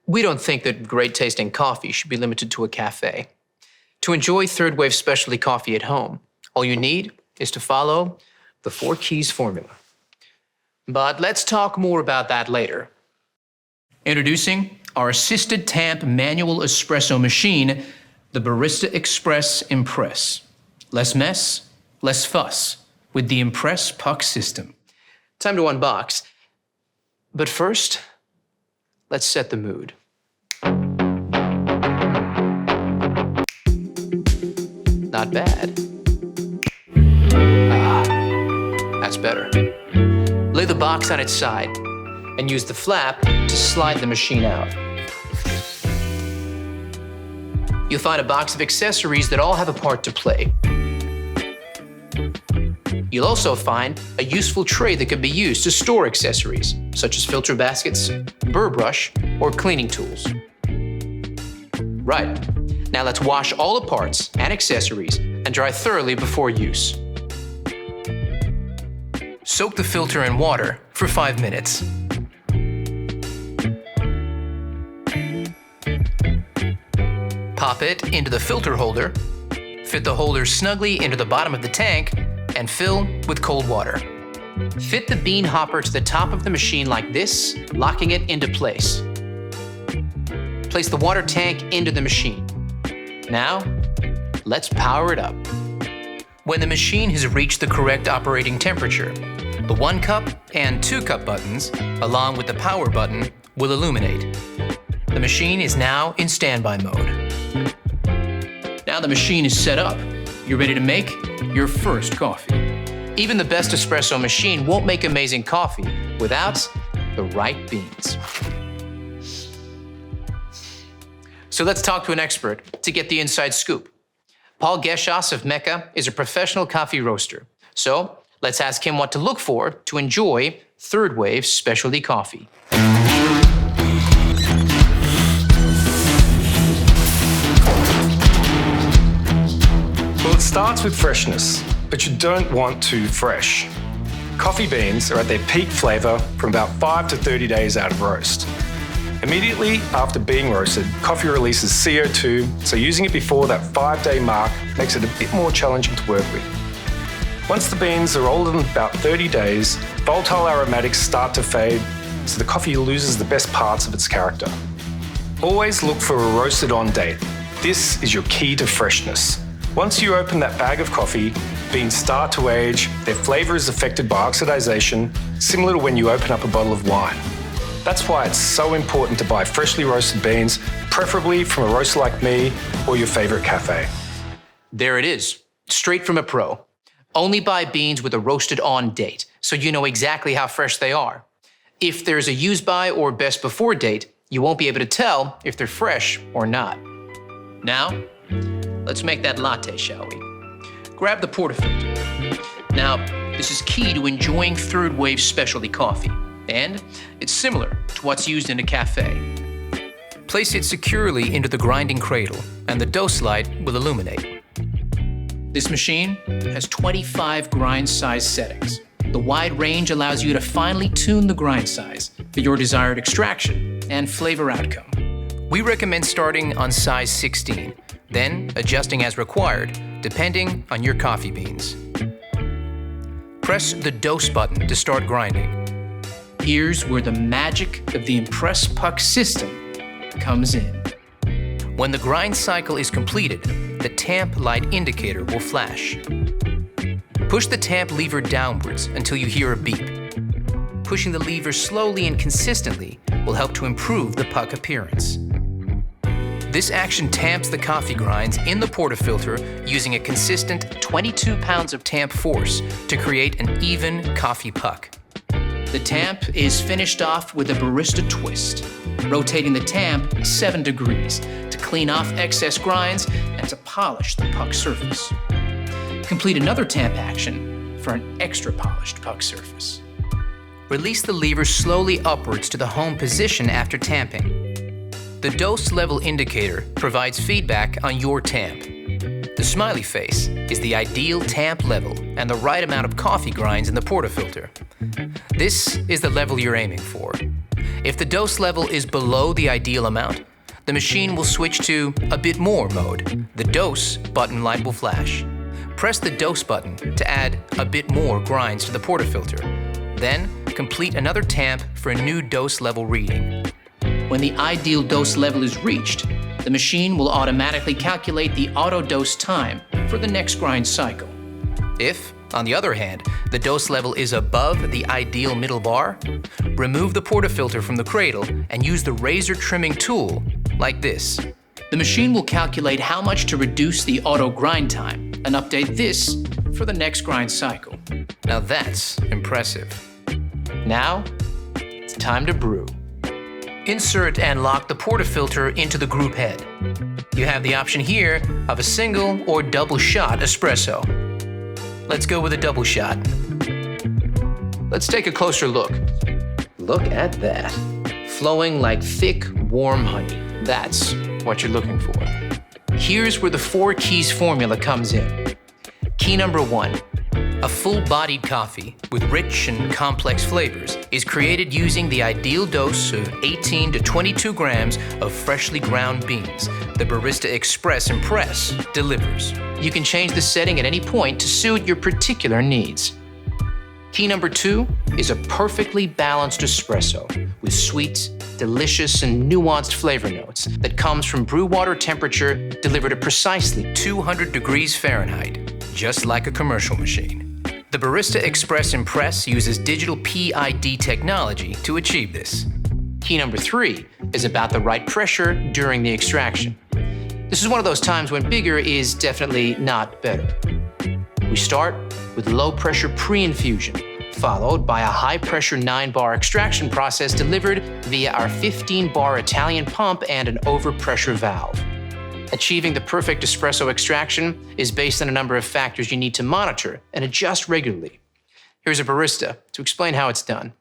We don't think that great-tasting coffee should be limited to a cafe. To enjoy third-wave specialty coffee at home, all you need is to follow the 4 keys formula. But let's talk more about that later. Introducing our assisted tamp manual espresso machine, the Barista Express Impress. Less mess, less fuss with the Impress puck system. Time to unbox. But first, let's set the mood. Not bad. That's better. Lay the box on its side and use the flap to slide the machine out. You'll find a box of accessories that all have a part to play. You'll also find a useful tray that can be used to store accessories, such as filter baskets, burr brush, or cleaning tools. Right, now let's wash all the parts and accessories and dry thoroughly before use. Soak the filter in water for 5 minutes. Pop it into the filter holder, fit the holder snugly into the bottom of the tank, and fill with cold water. Fit the bean hopper to the top of the machine like this, locking it into place. Place the water tank into the machine. Now, let's power it up. When the machine has reached the correct operating temperature, the 1 cup and 2 cup buttons, along with the power button, will illuminate. The machine is now in standby mode. Now the machine is set up, you're ready to make your first coffee. Even the best espresso machine won't make amazing coffee without the right beans. So let's talk to an expert to get the inside scoop. Paul Geschas of Mecca is a professional coffee roaster. So let's ask him what to look for to enjoy third-wave specialty coffee. Well, it starts with freshness, but you don't want too fresh. Coffee beans are at their peak flavour from about 5 to 30 days out of roast. Immediately after being roasted, coffee releases CO2, so using it before that 5-day mark makes it a bit more challenging to work with. Once the beans are older than about 30 days, volatile aromatics start to fade, so the coffee loses the best parts of its character. Always look for a roasted on date. This is your key to freshness. Once you open that bag of coffee, beans start to age, their flavour is affected by oxidation, similar to when you open up a bottle of wine. That's why it's so important to buy freshly roasted beans, preferably from a roaster like me or your favourite cafe. There it is, straight from a pro. Only buy beans with a roasted on date, so you know exactly how fresh they are. If there's a use by or best before date, you won't be able to tell if they're fresh or not. Now, let's make that latte, shall we? Grab the portafilter. Now, this is key to enjoying third-wave specialty coffee, and it's similar to what's used in a cafe. Place it securely into the grinding cradle, and the dose light will illuminate. This machine has 25 grind size settings. The wide range allows you to finely tune the grind size for your desired extraction and flavor outcome. We recommend starting on size 16, then adjusting as required, depending on your coffee beans. Press the dose button to start grinding. Here's where the magic of the Impress puck system comes in. When the grind cycle is completed, the tamp light indicator will flash. Push the tamp lever downwards until you hear a beep. Pushing the lever slowly and consistently will help to improve the puck appearance. This action tamps the coffee grinds in the portafilter using a consistent 22 pounds of tamp force to create an even coffee puck. The tamp is finished off with a barista twist, rotating the tamp 7 degrees to clean off excess grinds and to polish the puck surface. Complete another tamp action for an extra polished puck surface. Release the lever slowly upwards to the home position after tamping. The dose level indicator provides feedback on your tamp. The smiley face is the ideal tamp level and the right amount of coffee grinds in the portafilter. This is the level you're aiming for. If the dose level is below the ideal amount, the machine will switch to a bit more mode. The dose button light will flash. Press the dose button to add a bit more grinds to the portafilter. Then, complete another tamp for a new dose level reading. When the ideal dose level is reached, the machine will automatically calculate the auto dose time for the next grind cycle. If, on the other hand, the dose level is above the ideal middle bar, remove the portafilter from the cradle and use the razor trimming tool, like this. The machine will calculate how much to reduce the auto grind time and update this for the next grind cycle. Now that's impressive. Now, it's time to brew. Insert and lock the portafilter into the group head. You have the option here of a single or double shot espresso. Let's go with a double shot. Let's take a closer look. Look at that. Flowing like thick, warm honey. That's what you're looking for. Here's where the 4 keys formula comes in. Key number 1. A full-bodied coffee with rich and complex flavors is created using the ideal dose of 18 to 22 grams of freshly ground beans. The Barista Express Impress delivers. You can change the setting at any point to suit your particular needs. Key number 2 is a perfectly balanced espresso with sweet, delicious, and nuanced flavor notes that comes from brew water temperature delivered at precisely 200 degrees Fahrenheit, just like a commercial machine. The Barista Express Impress uses digital PID technology to achieve this. Key number 3 is about the right pressure during the extraction. This is one of those times when bigger is definitely not better. We start with low-pressure pre-infusion, followed by a high-pressure 9-bar extraction process delivered via our 15-bar Italian pump and an overpressure valve. Achieving the perfect espresso extraction is based on a number of factors you need to monitor and adjust regularly. Here's a barista to explain how it's done.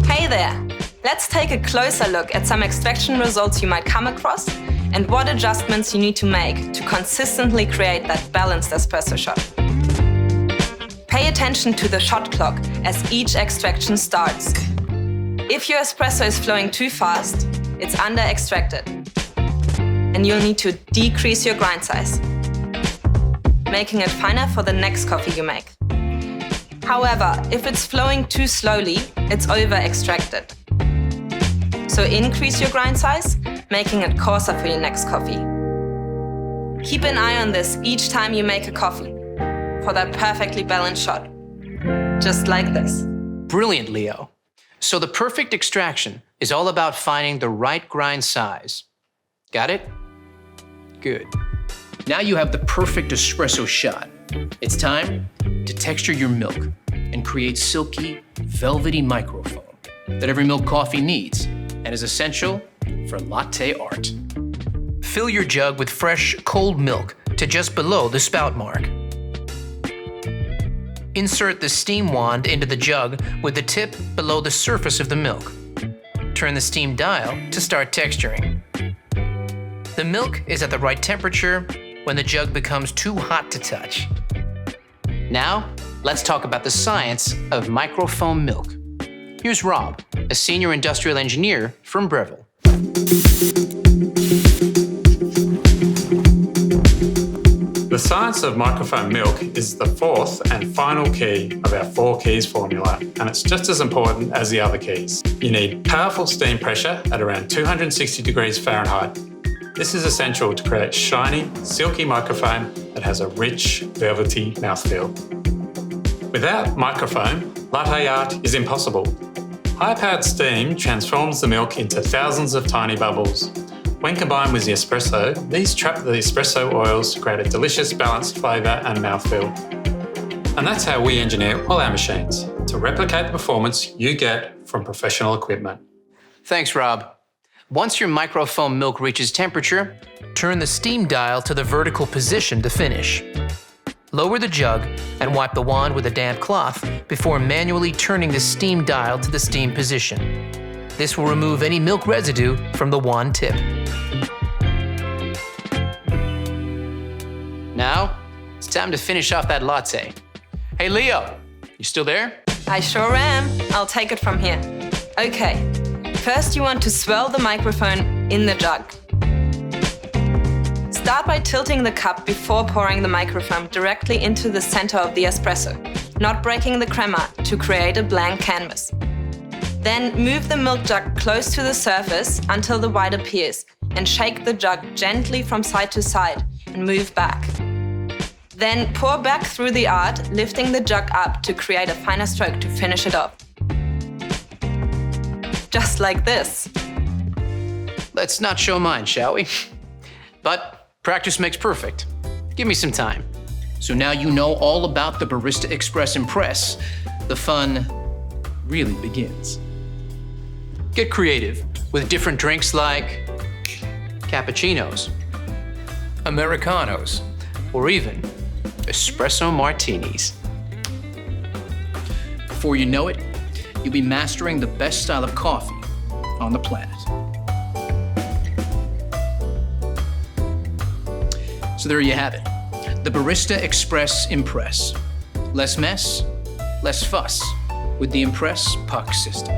Hey there! Let's take a closer look at some extraction results you might come across and what adjustments you need to make to consistently create that balanced espresso shot. Pay attention to the shot clock as each extraction starts. If your espresso is flowing too fast, it's under-extracted, and you'll need to decrease your grind size, making it finer for the next coffee you make. However, if it's flowing too slowly, it's over-extracted. So increase your grind size, making it coarser for your next coffee. Keep an eye on this each time you make a coffee for that perfectly balanced shot, just like this. Brilliant, Leo. So the perfect extraction is all about finding the right grind size. Got it? Good. Now you have the perfect espresso shot. It's time to texture your milk and create silky, velvety microfoam that every milk coffee needs and is essential for latte art. Fill your jug with fresh, cold milk to just below the spout mark. Insert the steam wand into the jug with the tip below the surface of the milk. Turn the steam dial to start texturing. The milk is at the right temperature when the jug becomes too hot to touch. Now, let's talk about the science of microfoam milk. Here's Rob, a senior industrial engineer from Breville. The science of microfoam milk is the 4th and final key of our 4 keys formula, and it's just as important as the other keys. You need powerful steam pressure at around 260 degrees Fahrenheit. This is essential to create shiny, silky microfoam that has a rich, velvety mouthfeel. Without microfoam, latte art is impossible. High-powered steam transforms the milk into thousands of tiny bubbles. When combined with the espresso, these trap the espresso oils to create a delicious balanced flavour and mouthfeel. And that's how we engineer all our machines, to replicate the performance you get from professional equipment. Thanks, Rob. Once your microfoam milk reaches temperature, turn the steam dial to the vertical position to finish. Lower the jug and wipe the wand with a damp cloth before manually turning the steam dial to the steam position. This will remove any milk residue from the wand tip. Now, it's time to finish off that latte. Hey Leo, You still there? I sure am. I'll take it from here. Okay, first you want to swirl the microphone in the jug. Start by tilting the cup before pouring the microfoam directly into the center of the espresso, not breaking the crema to create a blank canvas. Then move the milk jug close to the surface until the white appears and shake the jug gently from side to side and move back. Then pour back through the art, lifting the jug up to create a finer stroke to finish it off. Just like this. Let's not show mine, shall we? But practice makes perfect. Give me some time. So now you know all about the Barista Express Impress. The fun really begins. Get creative with different drinks like cappuccinos, Americanos, or even espresso martinis. Before you know it, you'll be mastering the best style of coffee on the planet. So there you have it, the Barista Express Impress. Less mess, less fuss with the Impress puck system.